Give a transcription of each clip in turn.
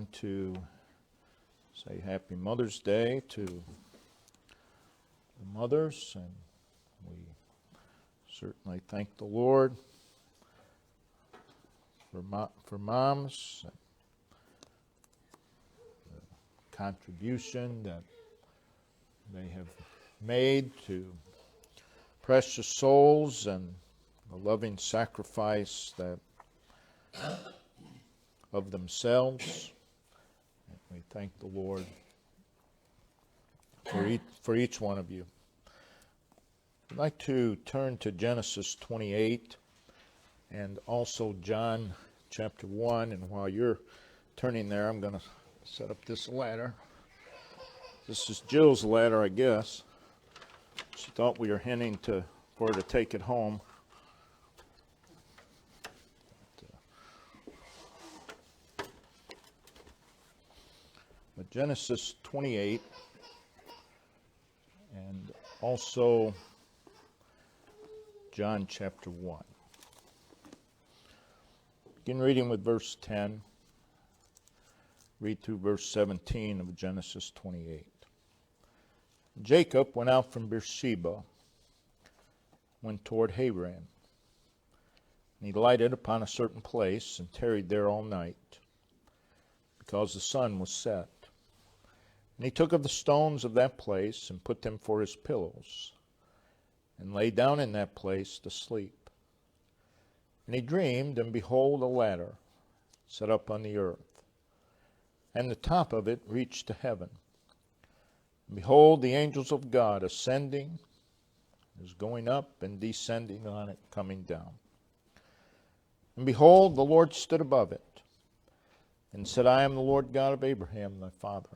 want to say Happy Mother's Day to the mothers, and we certainly thank the Lord for moms, and the contribution that they have made to precious souls and the loving sacrifice that of themselves. And we thank the Lord for each one of you. I'd like to turn to Genesis 28 and also John chapter 1. And while you're turning there, I'm going to set up this ladder. This is Jill's ladder, I guess. She thought we were hinting for her to take it home. But Genesis 28 and also John chapter 1. Begin reading with verse 10. Read through verse 17 of Genesis 28. Jacob went out from Beersheba, went toward Haran. And he lighted upon a certain place and tarried there all night, because the sun was set. And he took of the stones of that place and put them for his pillows, and lay down in that place to sleep. And he dreamed, and behold, a ladder set up on the earth, and the top of it reached to heaven. And behold, the angels of God ascending, is going up, and descending on it, coming down. And behold, the Lord stood above it, and said, I am the Lord God of Abraham thy father,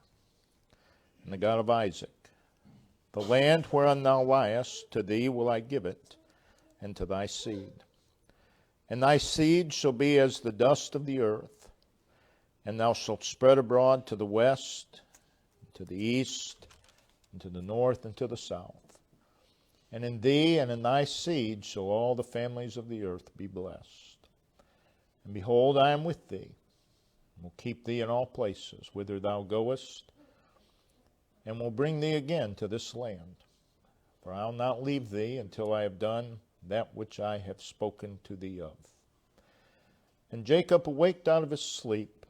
and the God of Isaac. The land whereon thou liest, to thee will I give it, and to thy seed. And thy seed shall be as the dust of the earth, and thou shalt spread abroad to the west, to the east, and to the north, and to the south. And in thee and in thy seed shall all the families of the earth be blessed. And behold, I am with thee, and will keep thee in all places whither thou goest, and will bring thee again to this land. For I will not leave thee until I have done that which I have spoken to thee of. And Jacob awaked out of his sleep,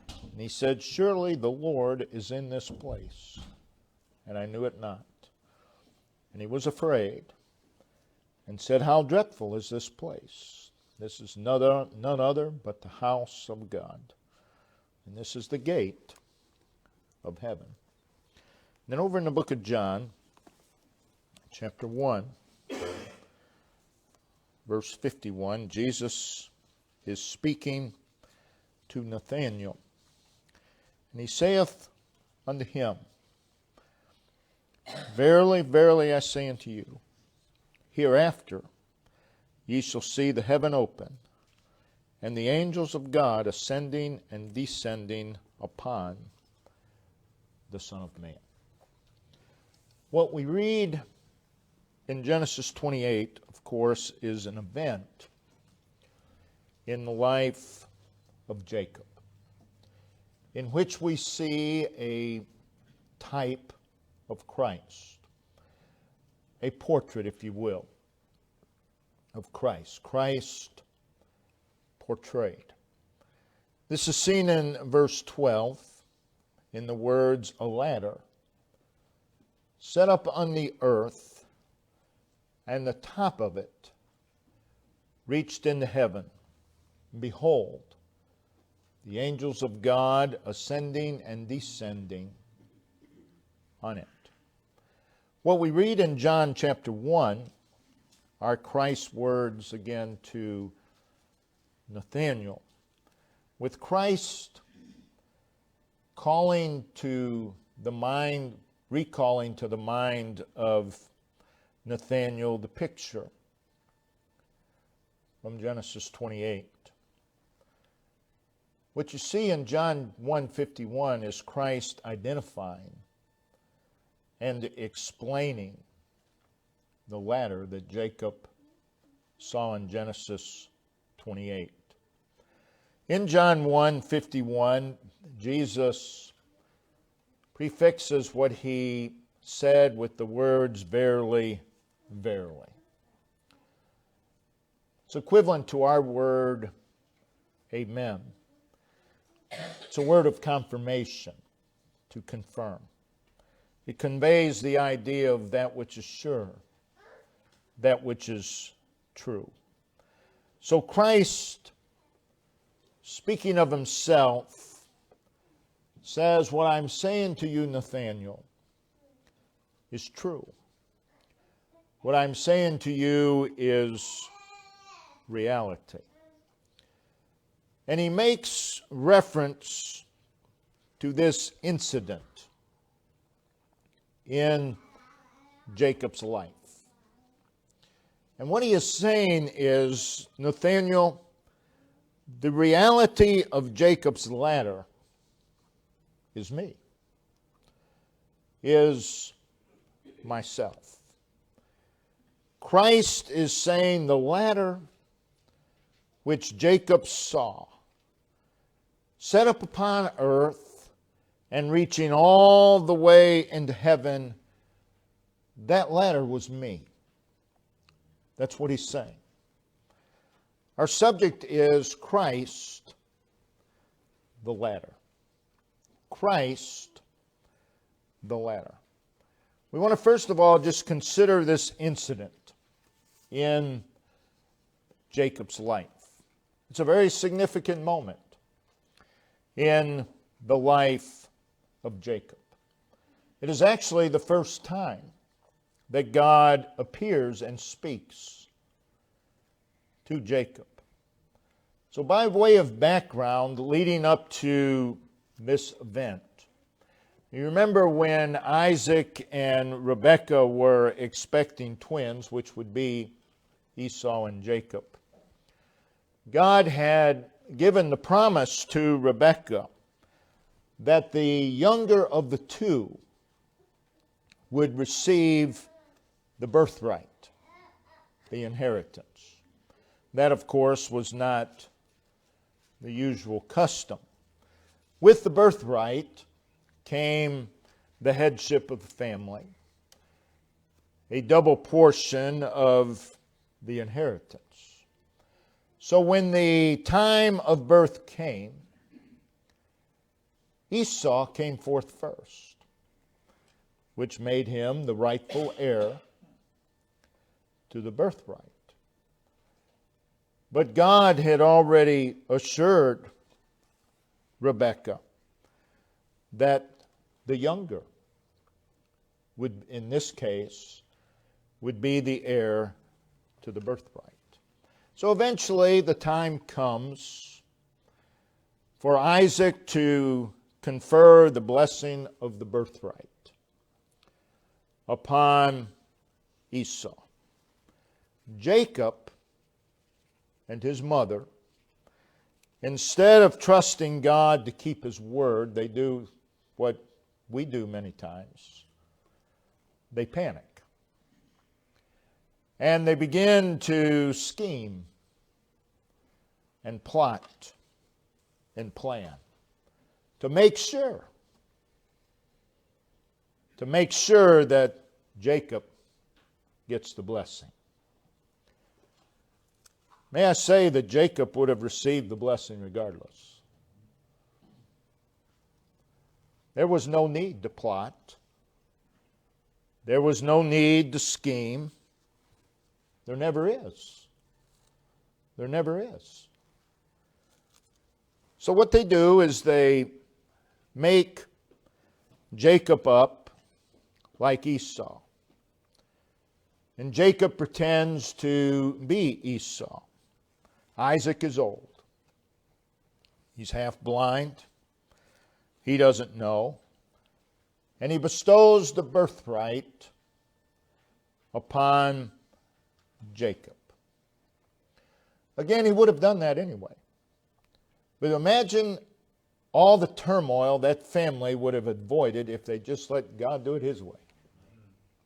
and he said, Surely the Lord is in this place, and I knew it not. And he was afraid, and said, How dreadful is this place! This is none other but the house of God, and this is the gate of heaven. Then over in the book of John, chapter 1, verse 51, Jesus is speaking to Nathanael. And he saith unto him, Verily, verily, I say unto you, hereafter ye shall see the heaven open, and the angels of God ascending and descending upon the Son of Man. What we read in Genesis 28, of course, is an event in the life of Jacob, in which we see a type of Christ, a portrait, if you will, of Christ. Christ portrayed. This is seen in verse 12 in the words, a ladder set up on the earth, and the top of it reached into heaven. Behold, the angels of God ascending and descending on it. What we read in John chapter 1 are Christ's words again to Nathanael, with Christ recalling to the mind of Nathanael the picture from Genesis 28. What you see in John 1:51 is Christ identifying and explaining the ladder that Jacob saw in Genesis 28. In John 1:51, Jesus prefixes what he said with the words, verily, verily. It's equivalent to our word, amen. It's a word of confirmation, to confirm. It conveys the idea of that which is sure, that which is true. So Christ, speaking of himself, says, what I'm saying to you, Nathanael, is true. What I'm saying to you is reality. And he makes reference to this incident in Jacob's life. And what he is saying is, Nathanael, the reality of Jacob's ladder is me, is myself. Christ is saying the ladder which Jacob saw, set up upon earth and reaching all the way into heaven, that ladder was me. That's what he's saying. Our subject is Christ, the ladder. Christ, the ladder. We want to first of all just consider this incident in Jacob's life. It's a very significant moment in the life of Jacob. It is actually the first time that God appears and speaks to Jacob. So by way of background leading up to this event, you remember when Isaac and Rebekah were expecting twins, which would be Esau and Jacob. God had given the promise to Rebekah that the younger of the two would receive the birthright, the inheritance. That, of course, was not the usual custom. With the birthright came the headship of the family, a double portion of the inheritance. So when the time of birth came, Esau came forth first, which made him the rightful heir to the birthright. But God had already assured Rebekah that the younger would, in this case, would be the heir to the birthright. So eventually the time comes for Isaac to confer the blessing of the birthright upon Esau. Jacob and his mother, instead of trusting God to keep his word, they do what we do many times. They panic. And they begin to scheme and plot and plan to make sure that Jacob gets the blessing. May I say that Jacob would have received the blessing regardless. There was no need to plot. There was no need to scheme. There never is. There never is. So what they do is they make Jacob up like Esau. And Jacob pretends to be Esau. Isaac is old. He's half blind. He doesn't know. And he bestows the birthright upon Jacob. Again, he would have done that anyway. But imagine all the turmoil that family would have avoided if they just let God do it his way,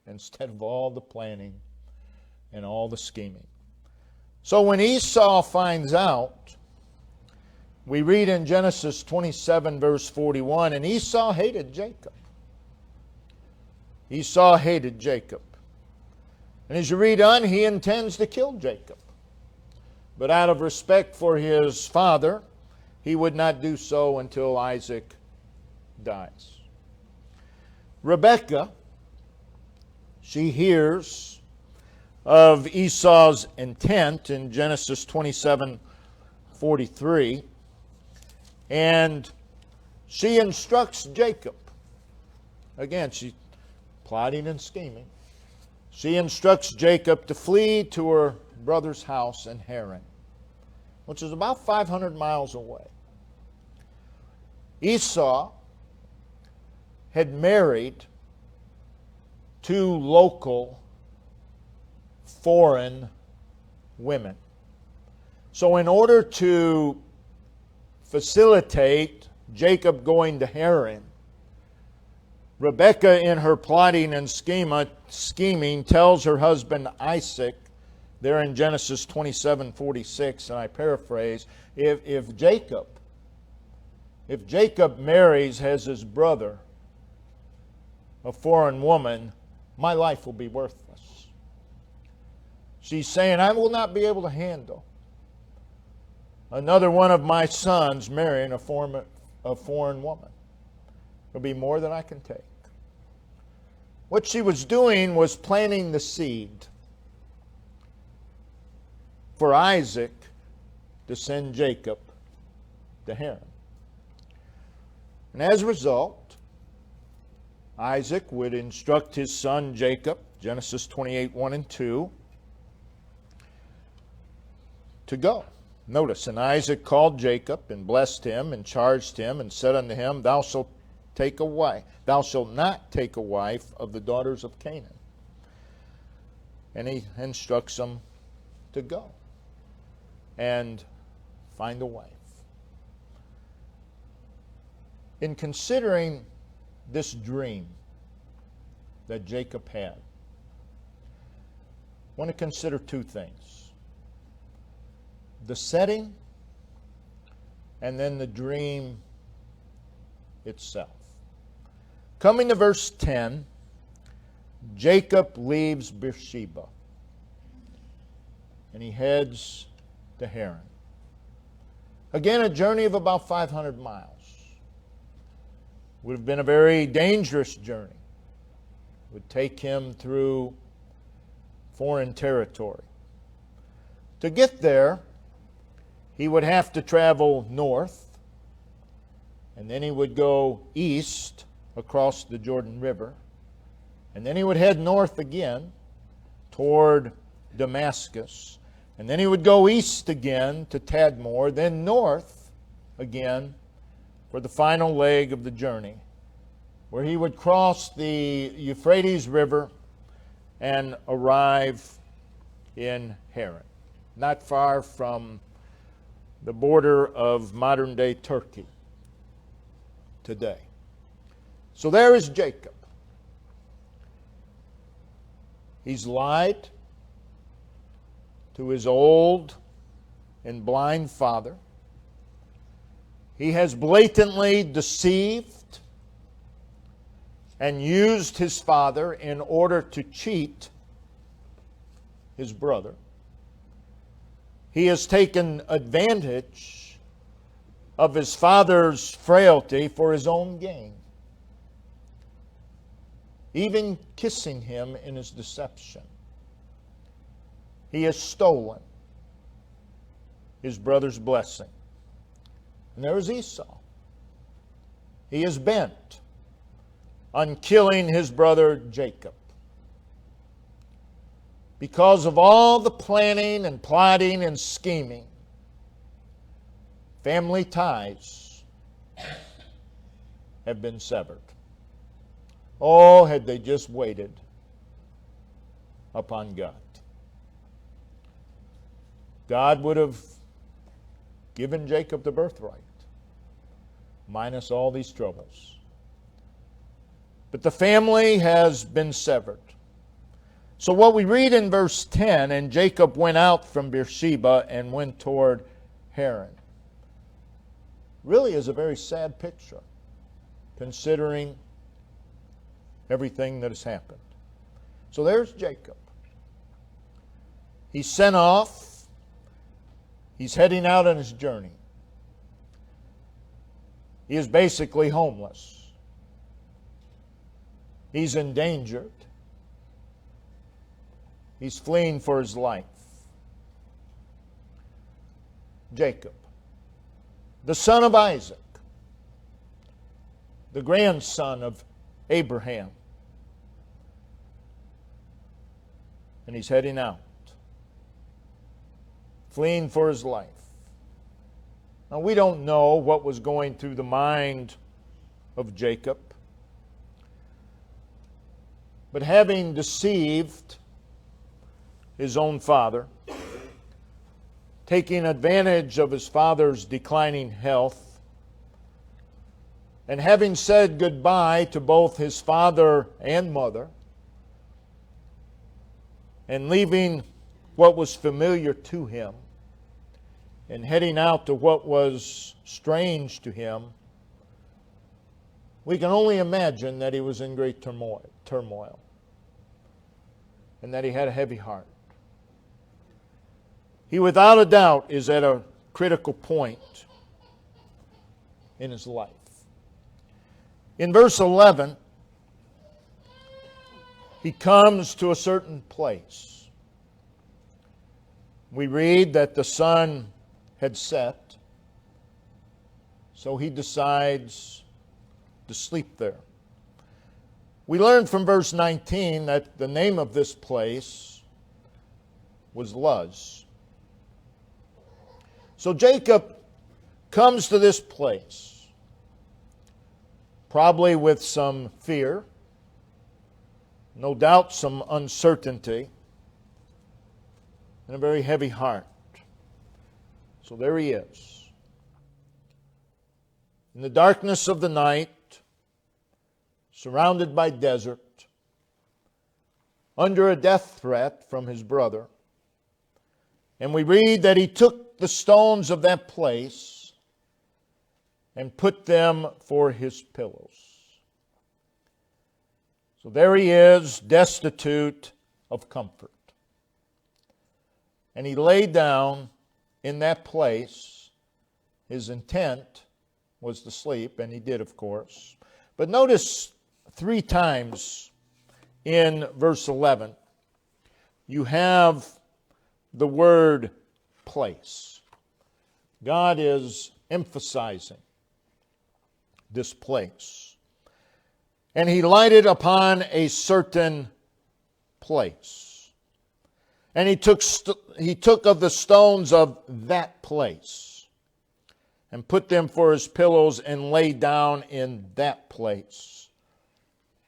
instead of all the planning and all the scheming. So when Esau finds out We read in Genesis 27, verse 41, and Esau hated Jacob. Esau hated Jacob. And as you read on, he intends to kill Jacob. But out of respect for his father, he would not do so until Isaac dies. Rebekah, she hears of Esau's intent in Genesis 27:43, and she instructs Jacob. Again, she's plotting and scheming. She instructs Jacob to flee to her brother's house in Haran, which is about 500 miles away. Esau had married two local foreign women. So in order to facilitate Jacob going to Haran, Rebekah, in her plotting and scheming, tells her husband Isaac, there in Genesis 27:46, and I paraphrase, if Jacob marries as his brother a foreign woman, my life will be worthless. She's saying, I will not be able to handle another one of my sons marrying a foreign woman. It'll be more than I can take. What she was doing was planting the seed for Isaac to send Jacob to Haran. And as a result, Isaac would instruct his son Jacob, Genesis 28:1 and 2, to go. Notice, and Isaac called Jacob and blessed him and charged him and said unto him, Thou shalt not take a wife of the daughters of Canaan. And he instructs them to go and find a wife. In considering this dream that Jacob had, I want to consider two things: the setting and then the dream itself. Coming to verse 10, Jacob leaves Beersheba and he heads to Haran. Again, a journey of about 500 miles. Would have been a very dangerous journey. Would take him through foreign territory. To get there, he would have to travel north, and then he would go east across the Jordan River, and then he would head north again toward Damascus, and then he would go east again to Tadmor, then north again for the final leg of the journey, where he would cross the Euphrates River and arrive in Haran, not far from the border of modern-day Turkey today. So there is Jacob. He's lied to his old and blind father. He has blatantly deceived and used his father in order to cheat his brother. He has taken advantage of his father's frailty for his own gain, even kissing him in his deception. He has stolen his brother's blessing. And there is Esau. He is bent on killing his brother Jacob. Because of all the planning and plotting and scheming, family ties have been severed. Oh, had they just waited upon God. God would have given Jacob the birthright, minus all these troubles. But the family has been severed. So what we read in verse 10, and Jacob went out from Beersheba and went toward Haran. really is a very sad picture, considering everything that has happened. So there's Jacob. He's sent off. He's heading out on his journey. He is basically homeless. He's endangered. He's fleeing for his life. Jacob, the son of Isaac, the grandson of Abraham. And he's heading out, fleeing for his life. Now, we don't know what was going through the mind of Jacob, but having deceived his own father, taking advantage of his father's declining health, and having said goodbye to both his father and mother, and leaving what was familiar to him, and heading out to what was strange to him, we can only imagine that he was in great turmoil, and that he had a heavy heart. He without a doubt is at a critical point in his life. In verse 11, he comes to a certain place. We read that the sun had set, so he decides to sleep there. We learn from verse 19 that the name of this place was Luz. So Jacob comes to this place, probably with some fear, no doubt some uncertainty, and a very heavy heart. So there he is. In the darkness of the night, surrounded by desert, under a death threat from his brother. And we read that he took the stones of that place and put them for his pillows. So there he is, destitute of comfort. And he lay down in that place. His intent was to sleep, and he did, of course. But notice 3 times in verse 11, you have the word place. God is emphasizing this place. And he lighted upon a certain place. And he took of the stones of that place and put them for his pillows and lay down in that place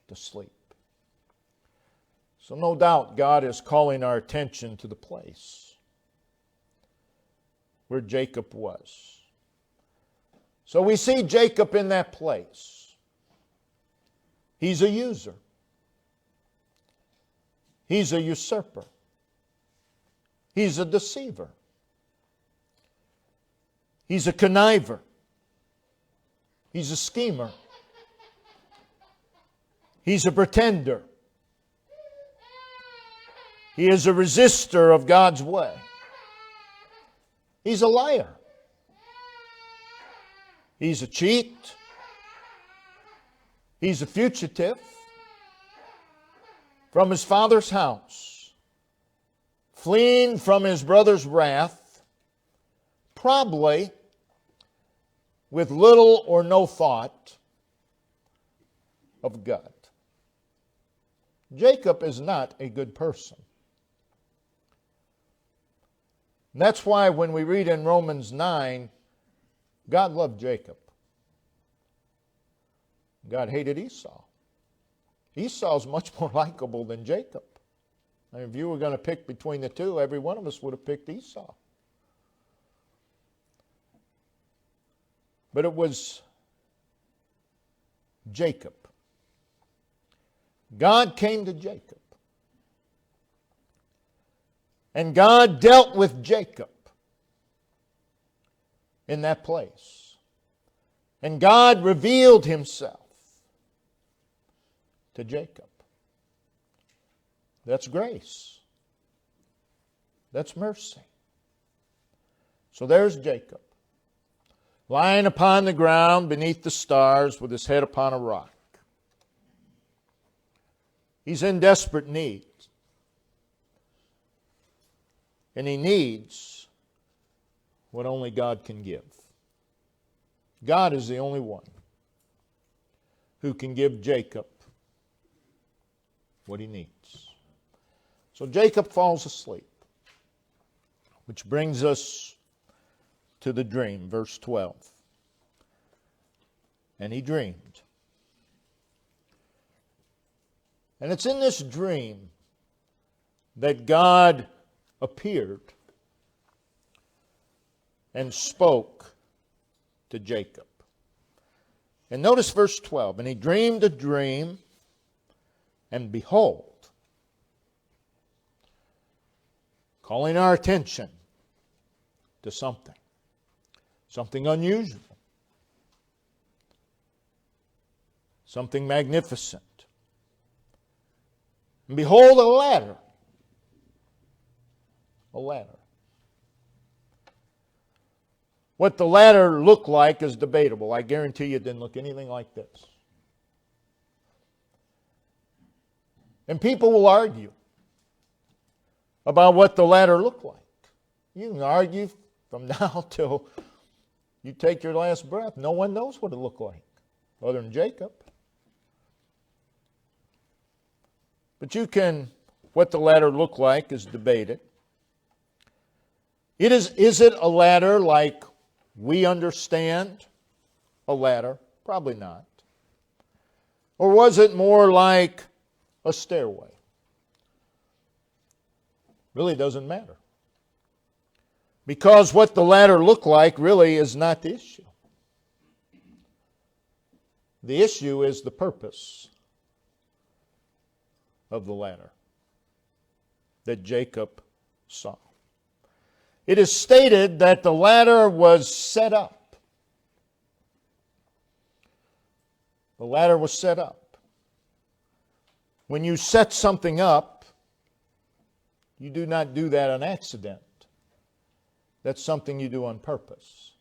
to sleep. So no doubt God is calling our attention to the place where Jacob was. So we see Jacob in that place. He's a user. He's a usurper. He's a deceiver. He's a conniver. He's a schemer. He's a pretender. He is a resistor of God's way. He's a liar. He's a cheat. He's a fugitive from his father's house, fleeing from his brother's wrath, probably with little or no thought of God. Jacob is not a good person. And that's why when we read in Romans 9, God loved Jacob. God hated Esau. Esau's much more likable than Jacob. And if you were going to pick between the two, every one of us would have picked Esau. But it was Jacob. God came to Jacob. And God dealt with Jacob in that place. And God revealed Himself to Jacob. That's grace. That's mercy. So there's Jacob, lying upon the ground beneath the stars with his head upon a rock. He's in desperate need. And he needs what only God can give. God is the only one who can give Jacob what he needs. So Jacob falls asleep, which brings us to the dream, verse 12. And he dreamed. And it's in this dream that God appeared and spoke to Jacob. And notice verse 12. And he dreamed a dream, and behold, calling our attention to something unusual, something magnificent. And behold, a ladder. A ladder. What the ladder looked like is debatable. I guarantee you it didn't look anything like this. And people will argue about what the ladder looked like. You can argue from now till you take your last breath. No one knows what it looked like other than Jacob. But what the ladder looked like is debated. Is it a ladder like we understand a ladder? Probably not. Or was it more like a stairway? Really doesn't matter. Because what the ladder looked like really is not the issue. The issue is the purpose of the ladder that Jacob saw. It is stated that the ladder was set up. The ladder was set up. When you set something up, you do not do that on accident. That's something you do on purpose.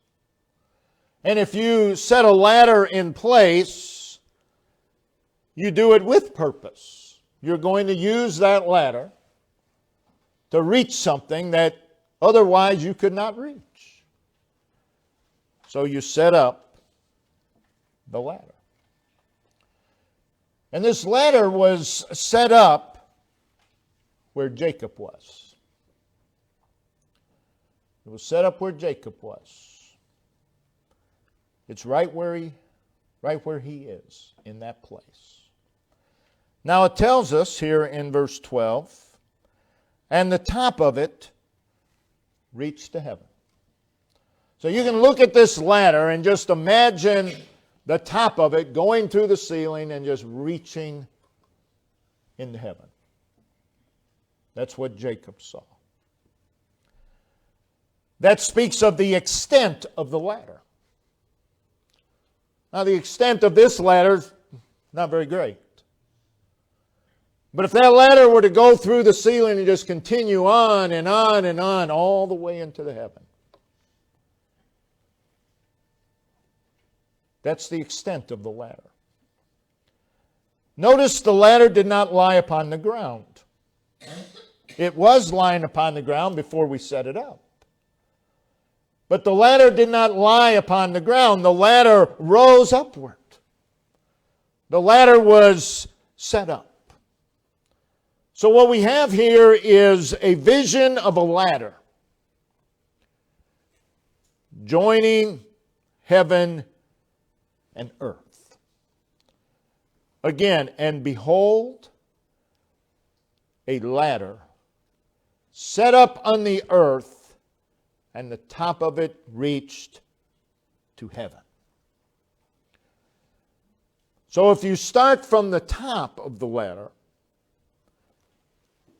And if you set a ladder in place, you do it with purpose. You're going to use that ladder to reach something that otherwise you could not reach. So you set up the ladder. And this ladder was set up where Jacob was. It was set up where Jacob was. It's right where he is, in that place. Now it tells us here in verse 12, and the top of it reached to heaven. So you can look at this ladder and just imagine the top of it going through the ceiling and just reaching into heaven. That's what Jacob saw. That speaks of the extent of the ladder. Now the extent of this ladder is not very great. But if that ladder were to go through the ceiling and just continue on and on and on all the way into the heaven, that's the extent of the ladder. Notice the ladder did not lie upon the ground. It was lying upon the ground before we set it up. But the ladder did not lie upon the ground. The ladder rose upward. The ladder was set up. So what we have here is a vision of a ladder joining heaven and earth. Again, and behold, a ladder set up on the earth, and the top of it reached to heaven. So if you start from the top of the ladder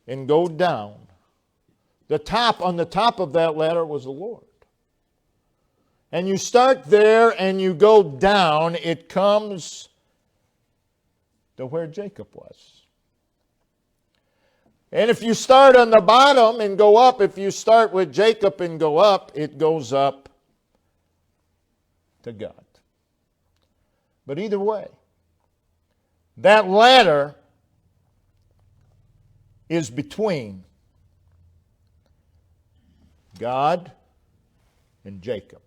and go down, on the top of that ladder was the Lord. and you start there and you go down, it comes to where Jacob was. And if you start on the bottom and go up, if you start with Jacob and go up, it goes up to God. But either way, that ladder is between God and Jacob.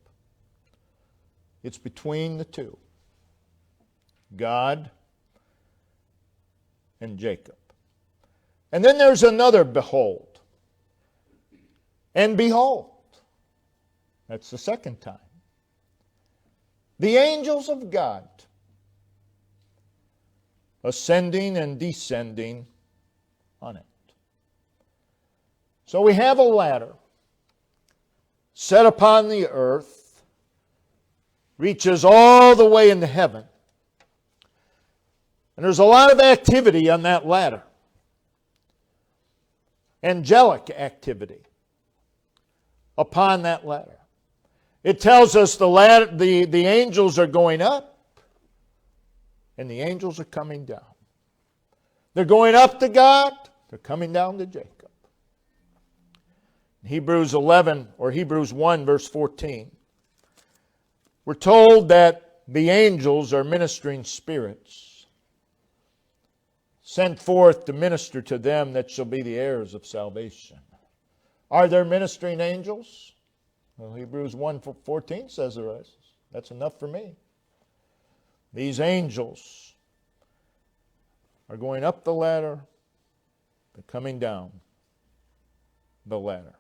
It's between the two. God and Jacob. And then there's another behold. And behold. That's the second time. The angels of God ascending and descending on it. So we have a ladder set upon the earth, reaches all the way into heaven. And there's a lot of activity on that ladder. Angelic activity upon that ladder. It tells us the angels are going up and the angels are coming down. They're going up to God, they're coming down to Jacob. Hebrews 11 or Hebrews 1 verse 14. We're told that the angels are ministering spirits sent forth to minister to them that shall be the heirs of salvation. Are there ministering angels? Well, Hebrews 1:14 says there is. That's enough for me. These angels are going up the ladder, they're coming down the ladder.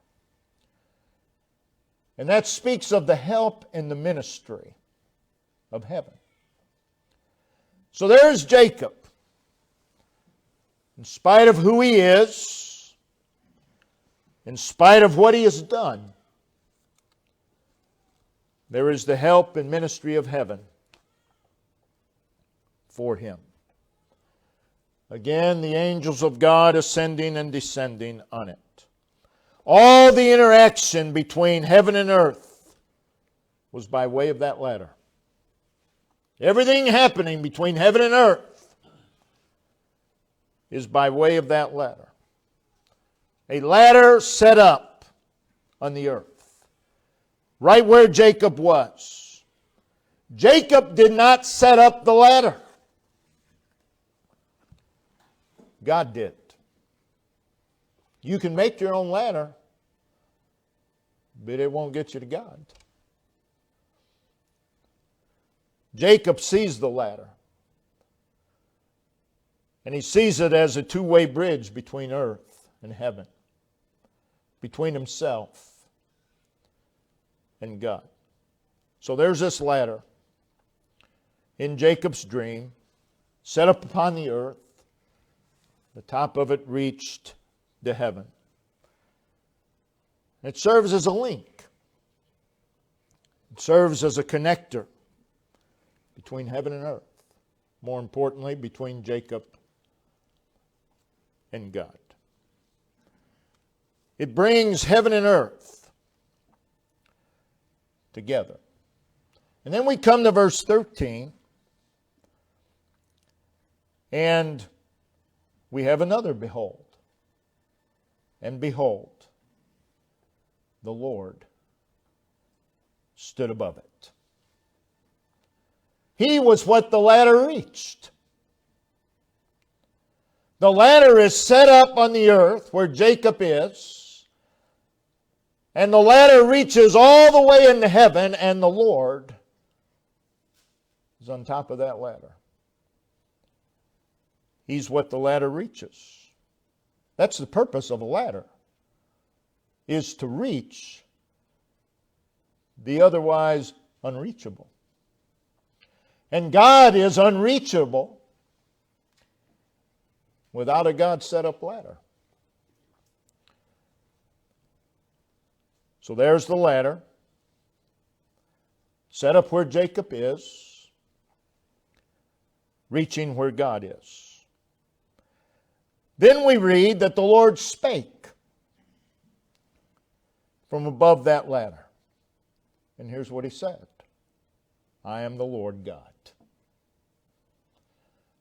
And that speaks of the help in the ministry of heaven. So there's Jacob. In spite of who he is, in spite of what he has done, there is the help and ministry of heaven for him. Again, the angels of God ascending and descending on it. All the interaction between heaven and earth was by way of that ladder. Everything happening between heaven and earth is by way of that ladder. A ladder set up on the earth, right where Jacob was. Jacob did not set up the ladder. God did. You can make your own ladder, but it won't get you to God. Jacob sees the ladder. And he sees it as a two-way bridge between earth and heaven, between himself and God. So there's this ladder in Jacob's dream, set up upon the earth. The top of it reached to heaven. It serves as a link. It serves as a connector between heaven and earth. More importantly, between Jacob and God. It brings heaven and earth together. And then we come to verse 13, and we have another behold. And behold, the Lord stood above it. He was what the ladder reached. The ladder is set up on the earth where Jacob is, and the ladder reaches all the way into heaven, and the Lord is on top of that ladder. He's what the ladder reaches. That's the purpose of a ladder, is to reach the otherwise unreachable. And God is unreachable without a God set up ladder. So there's the ladder, set up where Jacob is, reaching where God is. Then we read that the Lord spake from above that ladder. And here's what he said. I am the Lord God.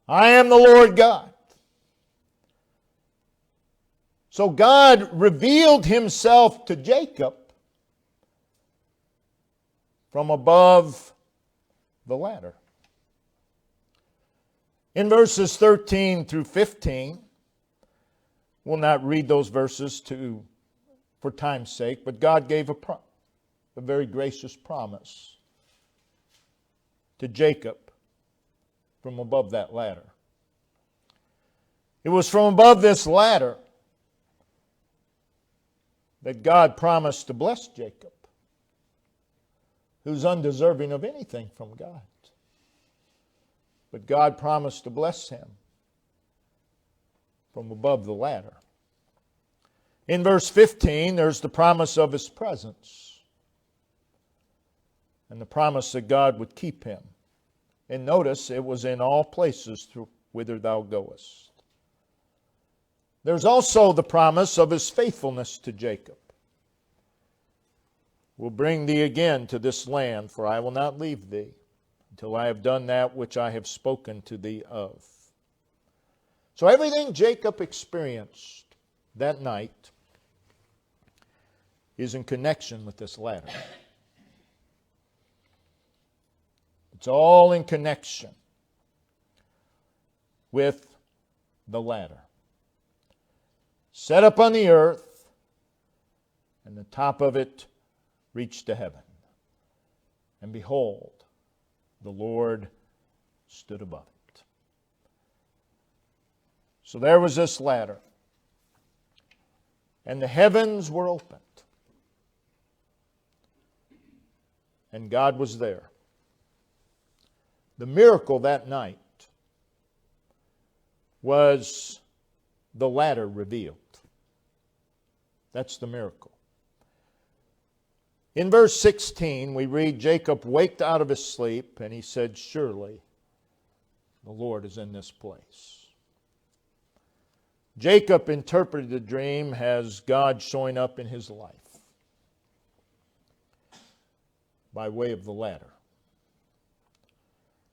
I am the Lord God. So God revealed himself to Jacob from above the ladder. In verses 13 through 15, we'll not read those verses for time's sake, but God gave a very gracious promise to Jacob from above that ladder. It was from above this ladder that God promised to bless Jacob, who's undeserving of anything from God. But God promised to bless him from above the ladder. In verse 15, there's the promise of his presence and the promise that God would keep him. And notice, it was in all places whither thou goest. There's also the promise of his faithfulness to Jacob. Will bring thee again to this land, for I will not leave thee until I have done that which I have spoken to thee of. So everything Jacob experienced that night is in connection with this ladder. It's all in connection with the ladder. Set up on the earth, and the top of it reached to heaven. And behold, the Lord stood above it. So there was this ladder, and the heavens were opened, and God was there. The miracle that night was the ladder revealed. That's the miracle. In verse 16, we read, Jacob waked out of his sleep, and he said, surely the Lord is in this place. Jacob interpreted the dream as God showing up in his life by way of the ladder.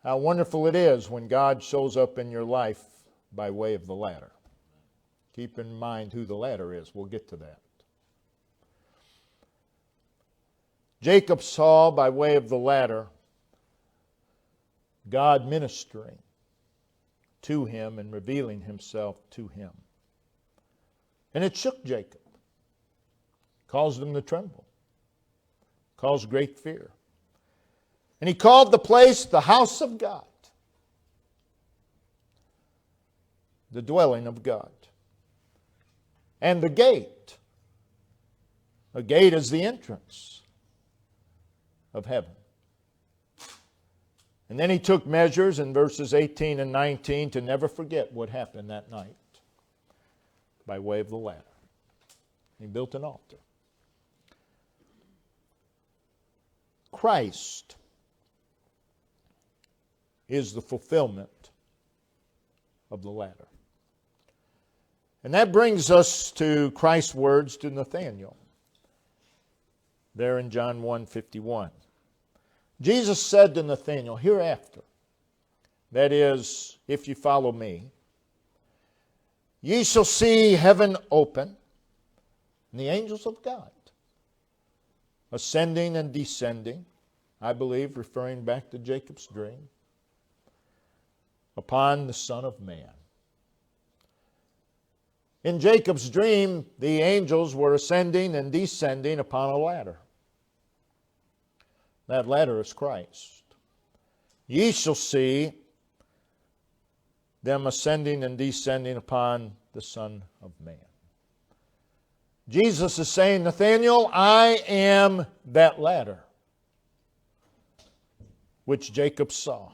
How wonderful it is when God shows up in your life by way of the ladder. Keep in mind who the ladder is. We'll get to that. Jacob saw by way of the ladder God ministering to him and revealing himself to him. And it shook Jacob, caused him to tremble, caused great fear. And he called the place the house of God, the dwelling of God. And the gate, a gate is the entrance of heaven. And then he took measures in verses 18 and 19 to never forget what happened that night by way of the ladder. He built an altar. Christ is the fulfillment of the ladder. And that brings us to Christ's words to Nathanael, there in John 1:51. Jesus said to Nathanael, hereafter, that is, if you follow me, ye shall see heaven open, and the angels of God ascending and descending, I believe referring back to Jacob's dream, upon the Son of Man. In Jacob's dream, the angels were ascending and descending upon a ladder. That ladder is Christ. Ye shall see them ascending and descending upon the Son of Man. Jesus is saying, Nathanael, I am that ladder which Jacob saw.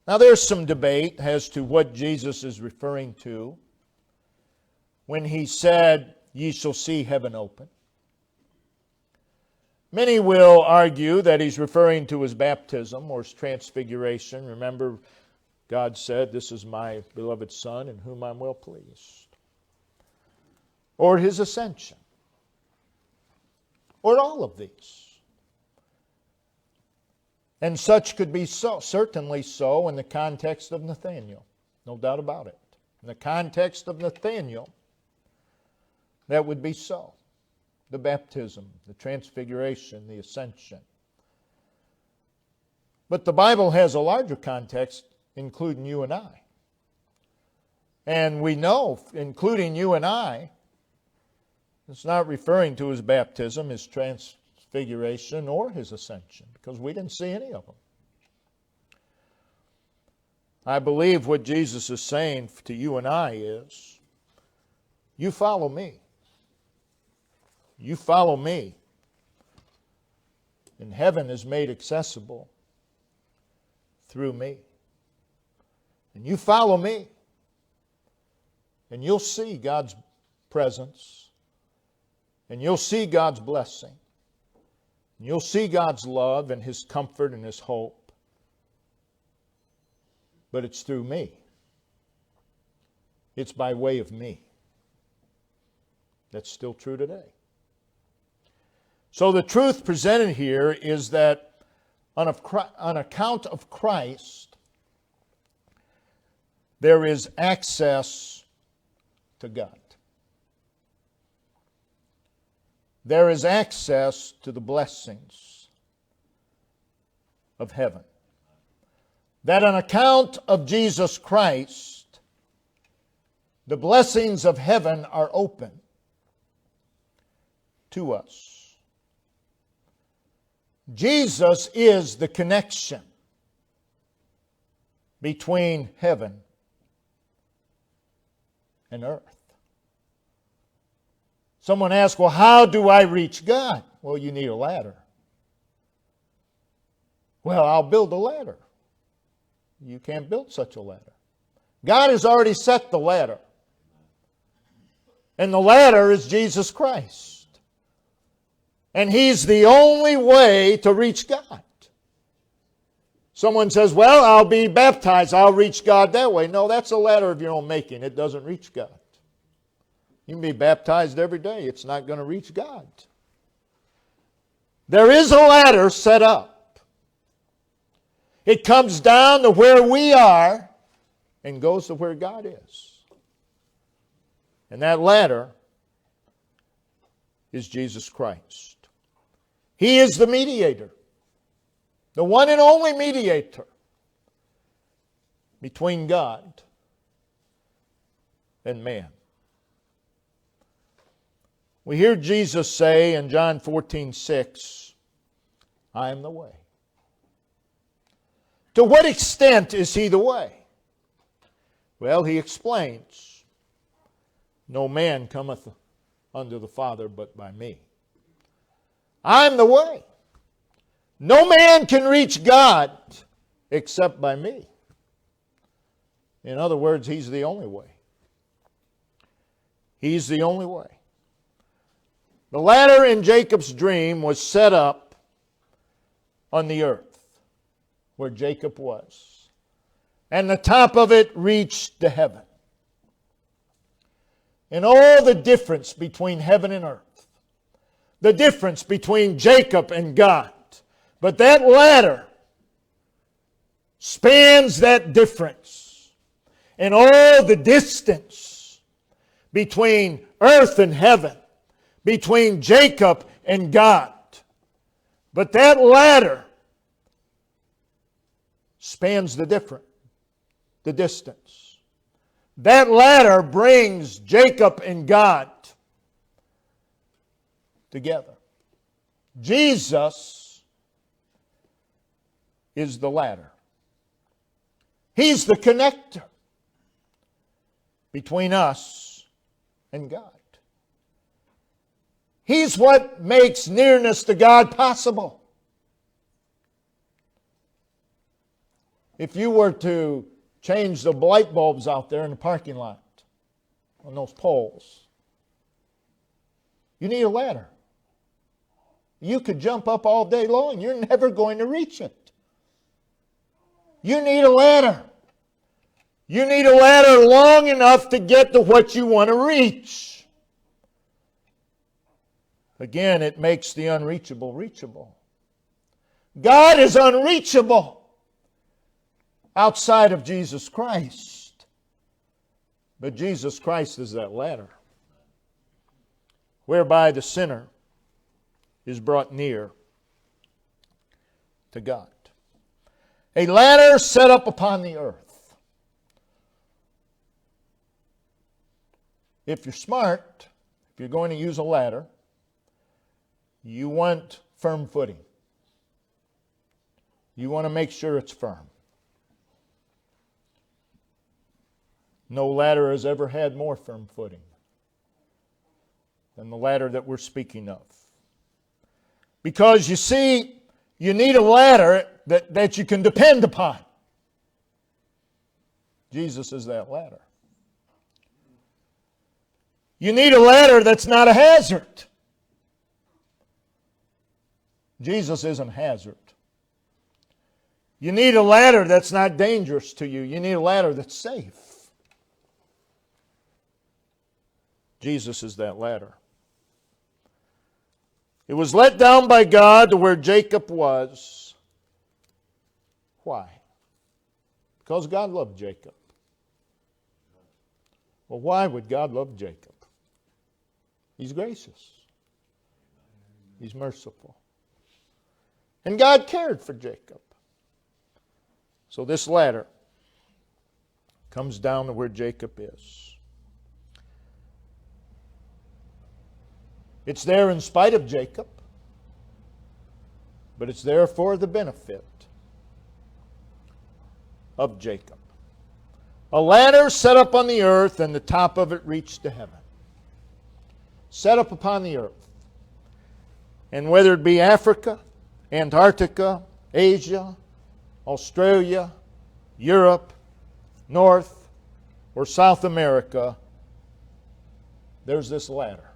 Now there's some debate as to what Jesus is referring to when he said, ye shall see heaven open. Many will argue that he's referring to his baptism or his transfiguration. Remember, God said, this is my beloved Son in whom I'm well pleased. Or his ascension. Or all of these. And such could be so, certainly so in the context of Nathanael. No doubt about it. In the context of Nathanael, that would be so. The baptism, the transfiguration, the ascension. But the Bible has a larger context, including you and I. And we know, including you and I, it's not referring to his baptism, his transfiguration, or his ascension, because we didn't see any of them. I believe what Jesus is saying to you and I is, you follow me. You follow me. And heaven is made accessible through me. And you follow me. And you'll see God's presence. And you'll see God's blessing. And you'll see God's love and His comfort and His hope. But it's through me. It's by way of me. That's still true today. So the truth presented here is that on account of Christ, there is access to God. There is access to the blessings of heaven. That on account of Jesus Christ, the blessings of heaven are open to us. Jesus is the connection between heaven and earth. Someone asks, well, how do I reach God? Well, you need a ladder. Well, I'll build a ladder. You can't build such a ladder. God has already set the ladder. And the ladder is Jesus Christ. And He's the only way to reach God. Someone says, well, I'll be baptized. I'll reach God that way. No, that's a ladder of your own making. It doesn't reach God. You can be baptized every day. It's not going to reach God. There is a ladder set up. It comes down to where we are and goes to where God is. And that ladder is Jesus Christ. He is the mediator, the one and only mediator between God and man. We hear Jesus say in John 14:6, I am the way. To what extent is He the way? Well, He explains, no man cometh unto the Father but by me. I'm the way. No man can reach God except by me. In other words, He's the only way. He's the only way. The ladder in Jacob's dream was set up on the earth where Jacob was. And the top of it reached to heaven. And all the difference between heaven and earth. The difference between Jacob and God. But that ladder spans that difference. And all the distance between earth and heaven. Between Jacob and God. But that ladder spans the distance. That ladder brings Jacob and God together. Jesus is the ladder. He's the connector between us and God. He's what makes nearness to God possible. If you were to change the light bulbs out there in the parking lot on those poles, you need a ladder. You could jump up all day long. You're never going to reach it. You need a ladder. You need a ladder long enough to get to what you want to reach. Again, it makes the unreachable reachable. God is unreachable outside of Jesus Christ. But Jesus Christ is that ladder whereby the sinner is brought near to God. A ladder set up upon the earth. If you're smart, if you're going to use a ladder, you want firm footing. You want to make sure it's firm. No ladder has ever had more firm footing than the ladder that we're speaking of. Because you see, you need a ladder that you can depend upon. Jesus is that ladder. You need a ladder that's not a hazard. Jesus isn't a hazard. You need a ladder that's not dangerous to you. You need a ladder that's safe. Jesus is that ladder. It was let down by God to where Jacob was. Why? Because God loved Jacob. Well, why would God love Jacob? He's gracious. He's merciful. And God cared for Jacob. So this ladder comes down to where Jacob is. It's there in spite of Jacob, but it's there for the benefit of Jacob. A ladder set up on the earth, and the top of it reached to heaven. Set up upon the earth. And whether it be Africa, Antarctica, Asia, Australia, Europe, North, or South America, there's this ladder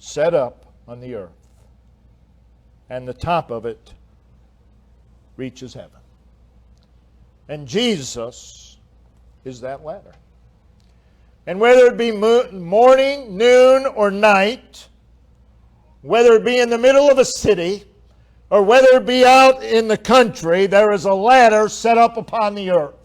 set up on the earth, and the top of it reaches heaven. And Jesus is that ladder. And whether it be morning, noon, or night, whether it be in the middle of a city, or whether it be out in the country, there is a ladder set up upon the earth.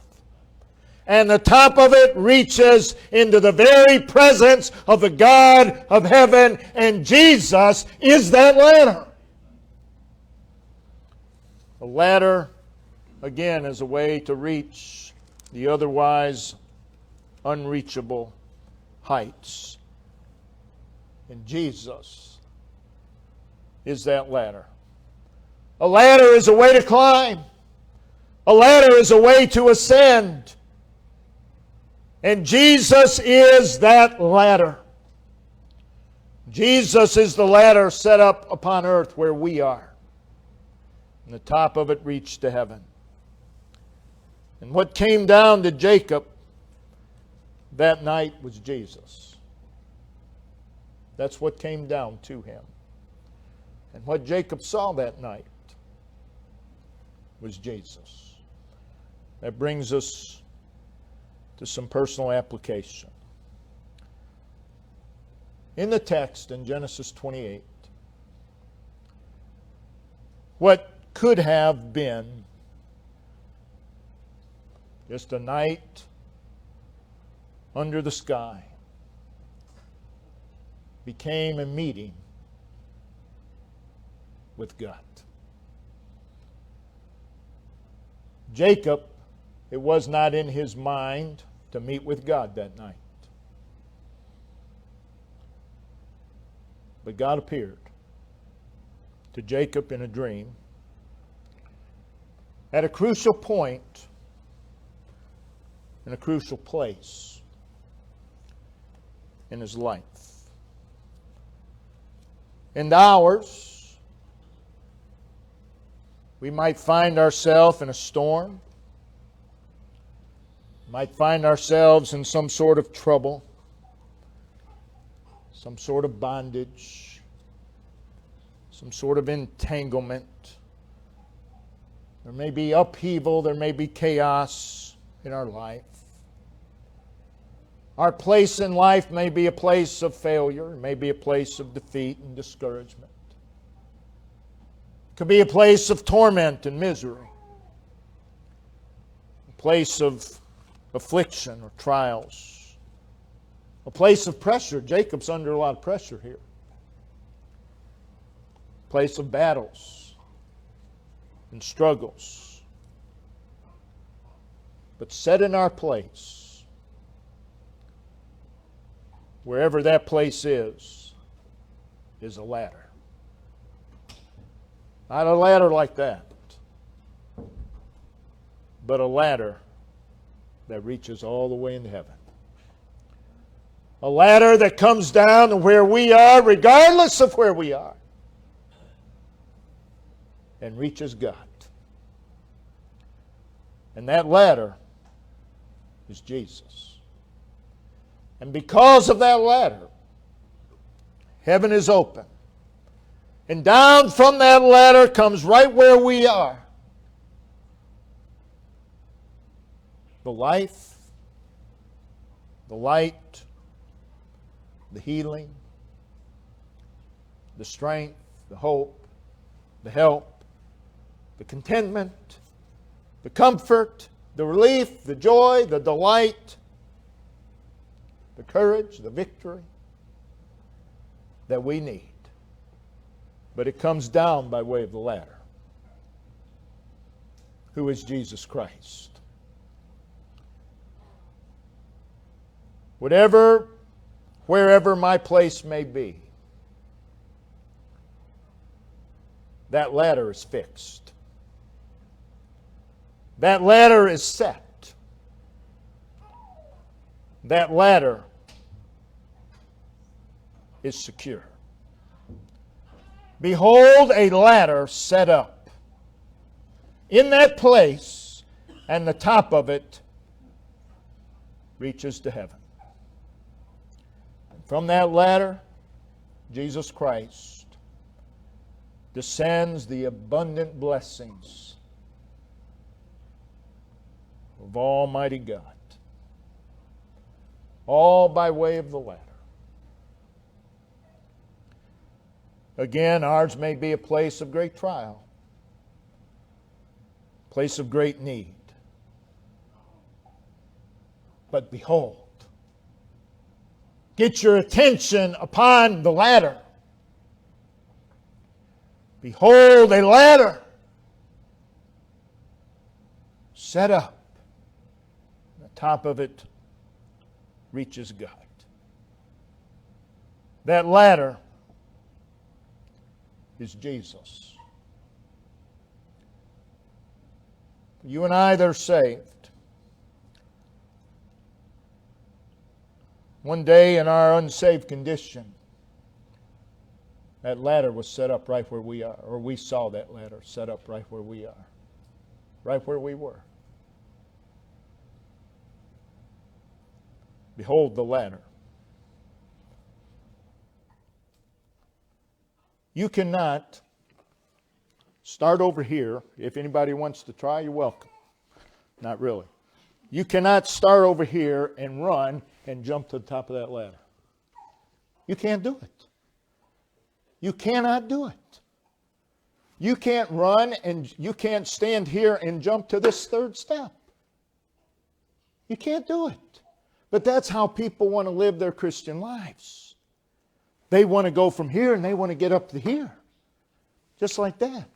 And the top of it reaches into the very presence of the God of heaven, and Jesus is that ladder. A ladder, again, is a way to reach the otherwise unreachable heights. And Jesus is that ladder. A ladder is a way to climb. A ladder is a way to ascend. And Jesus is that ladder. Jesus is the ladder set up upon earth where we are. And the top of it reached to heaven. And what came down to Jacob that night was Jesus. That's what came down to him. And what Jacob saw that night was Jesus. That brings us to some personal application. In the text in Genesis 28, what could have been just a night under the sky became a meeting with God. Jacob, it was not in his mind to meet with God that night. But God appeared to Jacob in a dream at a crucial point in a crucial place in his life. And ours, we might find ourselves in a storm, might find ourselves in some sort of trouble, some sort of bondage, some sort of entanglement. There may be upheaval, there may be chaos in our life. Our place in life may be a place of failure, it may be a place of defeat and discouragement. could be a place of torment and misery, a place of affliction or trials, a place of pressure. Jacob's under a lot of pressure here. A place of battles and struggles. But set in our place, wherever that place is a ladder. Not a ladder like that, but a ladder that reaches all the way into heaven. A ladder that comes down to where we are, regardless of where we are, and reaches God. And that ladder is Jesus. And because of that ladder, heaven is open. And down from that ladder comes right where we are the life, the light, the healing, the strength, the hope, the help, the contentment, the comfort, the relief, the joy, the delight, the courage, the victory that we need. But it comes down by way of the ladder, who is Jesus Christ. Whatever, wherever my place may be, that ladder is fixed. That ladder is set. That ladder is secure. Behold, a ladder set up in that place, and the top of it reaches to heaven. And from that ladder, Jesus Christ descends the abundant blessings of Almighty God, all by way of the ladder. Again, ours may be a place of great trial, a place of great need. But behold, get your attention upon the ladder. Behold, a ladder set up. The top of it reaches God. That ladder is Jesus. You and I that are saved, one day in our unsaved condition, that ladder was set up right where we are, or we saw that ladder set up right where we are, right where we were. Behold the ladder. You cannot start over here. If anybody wants to try, you're welcome. Not really. You cannot start over here and run and jump to the top of that ladder. You can't do it. You cannot do it. You can't run and you can't stand here and jump to this third step. You can't do it. But that's how people want to live their Christian lives. They want to go from here and they want to get up to here. Just like that.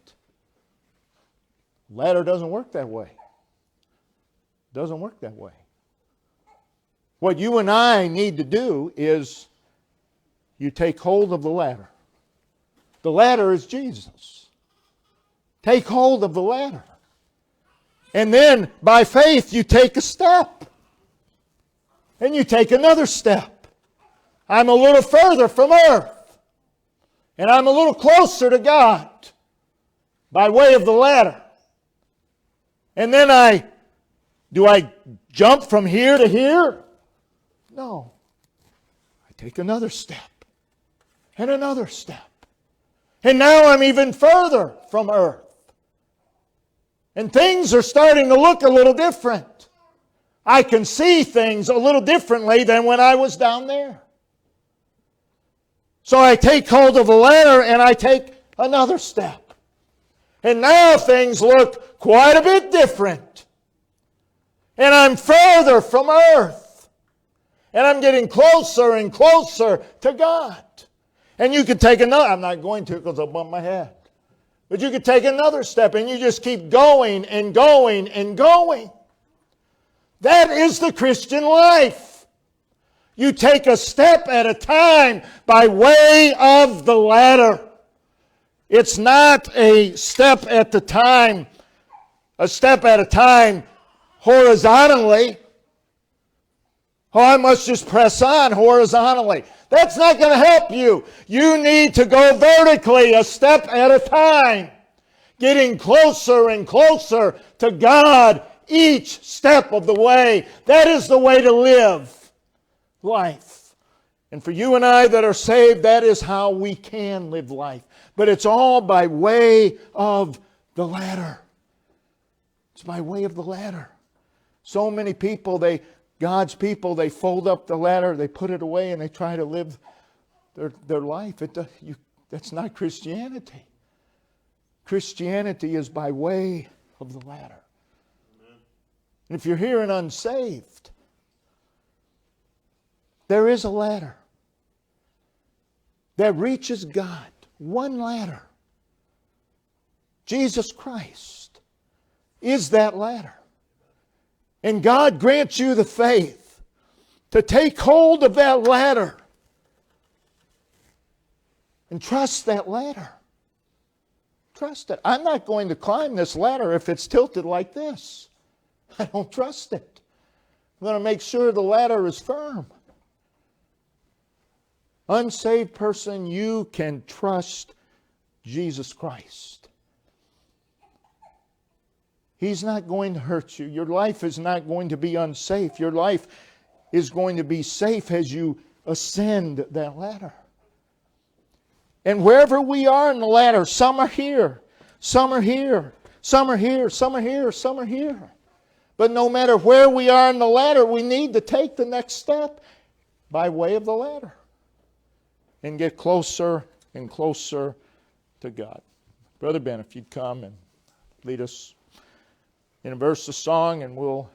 Ladder doesn't work that way. Doesn't work that way. What you and I need to do is you take hold of the ladder. The ladder is Jesus. Take hold of the ladder. And then by faith you take a step. And you take another step. I'm a little further from earth. And I'm a little closer to God by way of the ladder. And then do I jump from here to here? No. I take another step. And another step. And now I'm even further from earth. And things are starting to look a little different. I can see things a little differently than when I was down there. So I take hold of the ladder and I take another step. And now things look quite a bit different. And I'm further from earth. And I'm getting closer and closer to God. And you could take another, I'm not going to because I'll bump my head. But you could take another step and you just keep going and going and going. That is the Christian life. You take a step at a time by way of the ladder. It's not a step at a time horizontally. Oh, I must just press on horizontally. That's not going to help you. You need to go vertically, a step at a time, getting closer and closer to God each step of the way. That is the way to live life. And for you and I that are saved, that is how we can live life. But it's all by way of the ladder. It's by way of the ladder. So many people, God's people, they fold up the ladder, they put it away, and they try to live their life. That's not Christianity. Christianity is by way of the ladder. Amen. And if you're here and unsaved, there is a ladder that reaches God. One ladder. Jesus Christ is that ladder. And God grants you the faith to take hold of that ladder and trust that ladder. Trust it. I'm not going to climb this ladder if it's tilted like this. I don't trust it. I'm going to make sure the ladder is firm. Unsaved person, you can trust Jesus Christ. He's not going to hurt you. Your life is not going to be unsafe. Your life is going to be safe as you ascend that ladder. And wherever we are in the ladder, some are here, some are here, some are here, some are here, some are here. But no matter where we are in the ladder, we need to take the next step by way of the ladder and get closer and closer to God. Brother Ben, if you'd come and lead us in a verse of song, and we'll